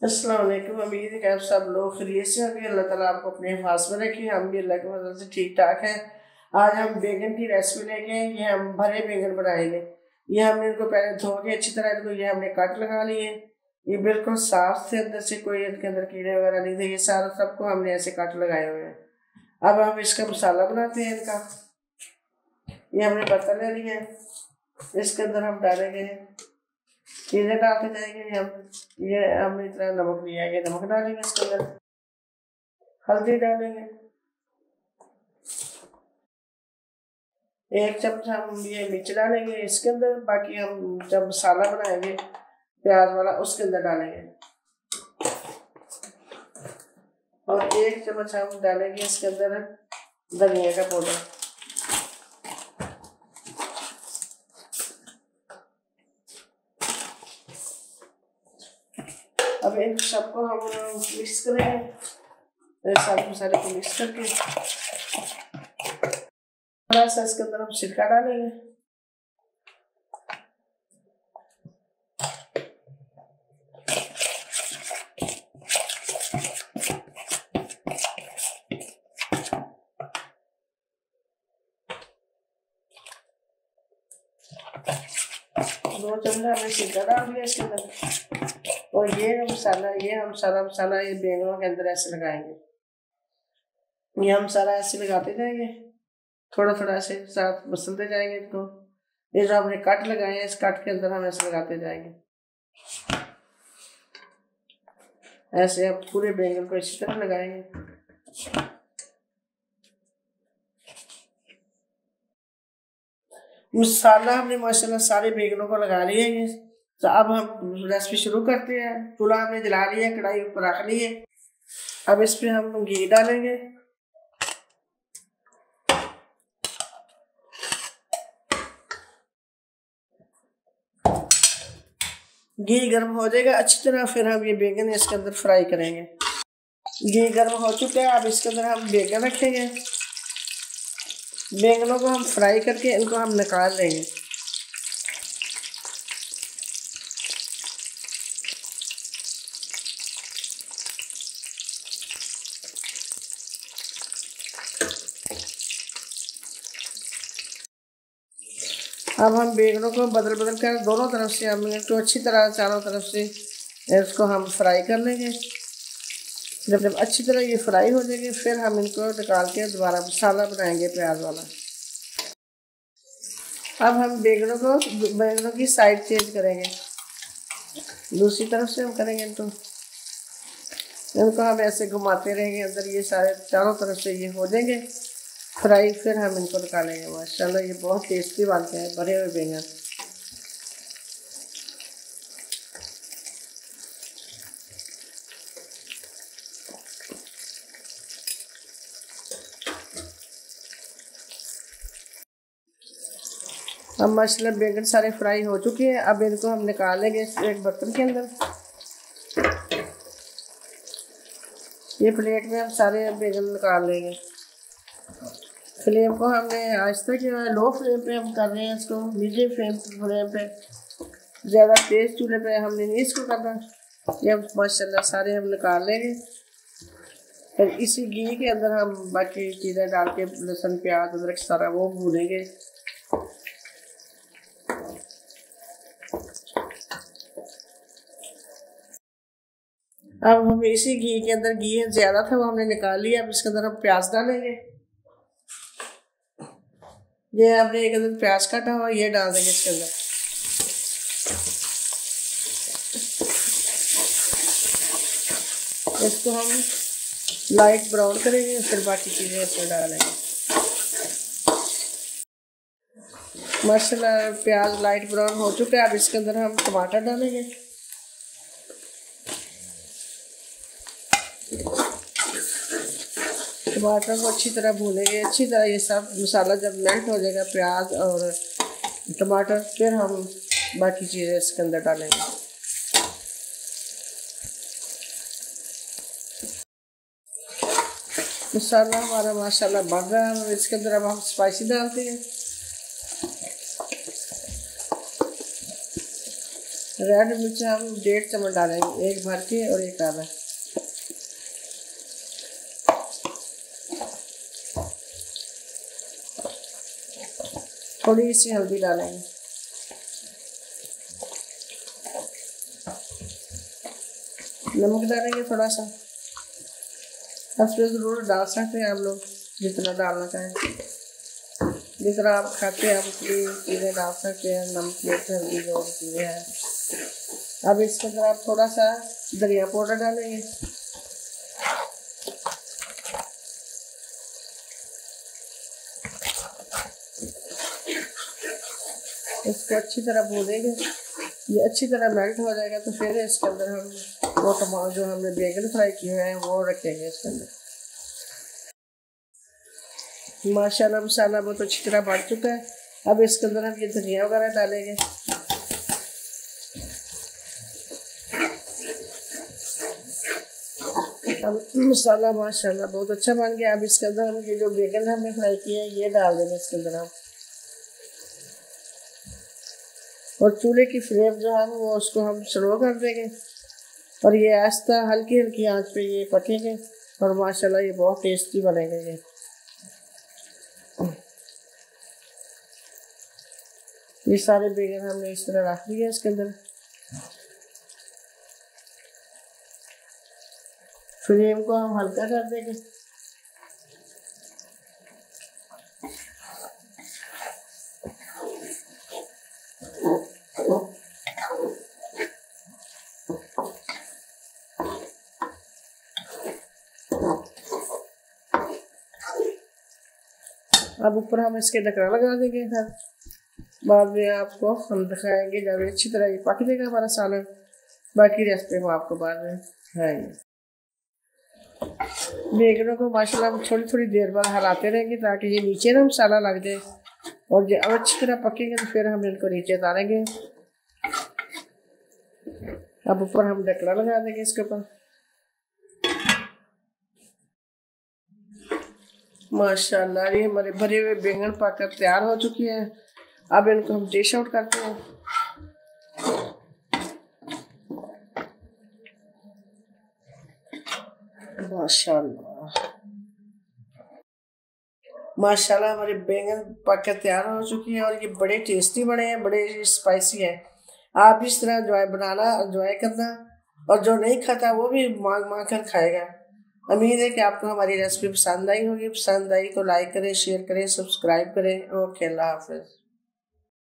अस्सलाम वालेकुम। उम्मीद है कि आप सब लोग खैरियत से होंगे। अल्लाह ताला आपको अपने हिफाज़त में रखे। हम भी अल्लाह के फजल से ठीक ठाक हैं। आज हम बैगन की रेसिपी लेके आए। ये हम भरे बैगन बनाएंगे। ये हमने इनको पहले धो के अच्छी तरह इनको ये हमने कट लगा लिए। ये बिल्कुल साफ थे, अंदर से कोई इनके अंदर कीड़े वगैरह नहीं थे। ये सारा सबको हमने ऐसे कट लगाए हुए हैं। अब हम इसका मसाला बनाते हैं इनका। ये हमने बर्तन ले लिया है, इसके अंदर हम डालेंगे चीज़ें डालते जाएंगे। ये हमने इतना नमक लिया है, ये नमक डालेंगे इसके अंदर। हल्दी डालेंगे, 1 चम्मच हम ये मिर्च डालेंगे इसके अंदर। बाकी हम जब मसाला बनाएंगे प्याज वाला उसके अंदर डालेंगे। और 1 चम्मच हम डालेंगे इसके अंदर धनिया का पाउडर। अब इन सबको हम मिक्स करेंगे। सब मसाले को मिक्स करके थोड़ा सा इसके अंदर हम सिरका डालेंगे। दो चम्मच हमने सिरका डाल दिया इसके अंदर। और ये हम सारा मसाला ये बैंगनों के अंदर ऐसे लगाएंगे। ये हम सारा ऐसे लगाते जाएंगे, थोड़ा थोड़ा ऐसे साथ मसलते जाएंगे इनको। ये जो हमने कट लगाए हैं इस कट के अंदर हम ऐसे लगाते जाएंगे। ऐसे अब पूरे बैंगन को इसी तरह लगाएंगे। मसाला हमने माशाल्लाह सारे बैंगनों को लगा लिया है। तो अब हम रेसिपी शुरू करते हैं। चूल्हा हमने जला लिया, कढ़ाई ऊपर रख ली है। अब इस पे हम घी डालेंगे। घी गर्म हो जाएगा अच्छी तरह, फिर हम ये बैंगन इसके अंदर फ्राई करेंगे। घी गर्म हो चुका है, अब इसके अंदर हम बैंगन रखेंगे। बैंगनों को हम फ्राई करके इनको हम निकाल लेंगे। अब हम बैंगनों को बदल बदल कर दोनों तरफ से हम इनको अच्छी तरह चारों तरफ से इसको हम फ्राई कर लेंगे। जब जब अच्छी तरह ये फ्राई हो जाएगी फिर हम इनको निकाल के दोबारा मसाला बनाएंगे प्याज वाला। अब हम बैंगनों की साइड चेंज करेंगे, दूसरी तरफ से हम करेंगे इनको हम ऐसे घुमाते रहेंगे। अंदर ये सारे चारों तरफ से ये हो जाएंगे फ्राई, फिर हम इनको निकालेंगे। माशाल्लाह ये बहुत टेस्टी बनते हैं भरे हुए बैंगन। अब माशाल्लाह बैंगन सारे फ्राई हो चुके हैं। अब इनको हम निकालेंगे एक बर्तन के अंदर। ये प्लेट में हम सारे बैंगन निकाल लेंगे। फ्लेम को हमने आहिस्ता किया है, लो फ्लेम पे हम कर रहे हैं इसको, मीडियम फ्लेम पे। ज़्यादा तेज़ चूल्हे पे हमने नहीं इसको करना। ये हम माशाल्लाह सारे हम निकाल लेंगे। फिर इसी घी के अंदर हम बाकी चीज़ें डाल के लहसुन प्याज अदरक सारा वो भूनेंगे। अब हम इसी घी के अंदर, घी ज़्यादा था वो हमने निकाल लिया। अब इसके अंदर हम प्याज डालेंगे। ये हमने एक अंदर प्याज काटा हुआ ये डाल देंगे इसके अंदर। इसको हम लाइट ब्राउन करेंगे, फिर बाकी चीज़ें इसमें डालेंगे। माशाल्लाह प्याज लाइट ब्राउन हो चुका है। अब इसके अंदर हम टमाटर डालेंगे। टमाटर को अच्छी तरह भूनेंगे, अच्छी तरह ये सब मसाला जब मेल्ट हो जाएगा प्याज और टमाटर, फिर हम बाकी चीज़ें इसके अंदर डालेंगे। मसाला हमारा माशाल्लाह बन रहा है। इसके अंदर अब हम स्पाइसी डालते हैं। रेड मिर्च हम 1.5 चम्मच डालेंगे, एक भर के और एक आधा। थोड़ी सी हल्दी डालेंगे, नमक डालेंगे थोड़ा सा। इसमें ज़रूर डाल सकते हैं आप लोग, जितना डालना चाहें, जितना आप खाते हैं आप उतनी चीज़ें डाल सकते हैं, नमक मिर्च हल्दी जो चीज़ें हैं। अब इसके अंदर आप थोड़ा सा धनिया पाउडर डालेंगे, इसको अच्छी तरह भूनेंगे। ये अच्छी तरह मेल्ट हो जाएगा तो फिर इसके अंदर हम वो टमाटर जो हमने बैगन फ्राई किए हुए हैं वो रखेंगे इसके अंदर। माशाल्लाह मसाला बहुत अच्छी तरह बढ़ चुका है। अब इसके अंदर हम ये धनिया वगैरह डालेंगे। अब मसाला माशाल्लाह बहुत अच्छा बन गया। अब इसके अंदर हम ये जो बैगन हमने फ्राई किए हैं ये डाल देंगे इसके अंदर हम, और चूल्हे की फ्लेम जो है वो उसको हम स्लो कर देंगे और ये आस्ता हल्की हल्की आंच पे ये पकेंगे और माशाल्लाह ये बहुत टेस्टी बनेंगे। ये सारे बैगन हमने इस तरह रख दिए इसके अंदर। फ्लेम को हम हल्का कर देंगे। अब ऊपर हम इसके ढक्कन लगा देंगे। फिर बाद में आपको हम दिखाएंगे जब अच्छी तरह ये पक देगा हमारा सालन। बाकी रेसिपी हम आपको बाद में दिखाएंगे। बैगनों को माशाल्लाह हम थोड़ी थोड़ी देर बाद हिलाते रहेंगे ताकि ये नीचे ना मसाला लग जाए, और जब अच्छी तरह पकेंगे तो फिर हम इनको नीचे उतारेंगे। अब ऊपर हम ढक्कन लगा देंगे इसके ऊपर। माशाल्लाह ये हमारे भरे हुए बैंगन पककर तैयार हो चुकी है। अब इनको हम डिश आउट करते हैं। माशाल्लाह माशाल्लाह हमारे बैंगन पककर तैयार हो चुकी है और ये बड़े टेस्टी बने हैं, बड़े स्पाइसी हैं। आप इस तरह एंजॉय करना, और जो नहीं खाता वो भी मांग मांग कर खाएगा। उम्मीद है कि आपको हमारी रेसिपी पसंद आई होगी। पसंद आई तो लाइक करें, शेयर करें, सब्सक्राइब करें। ओके, अल्लाह हाफिज़।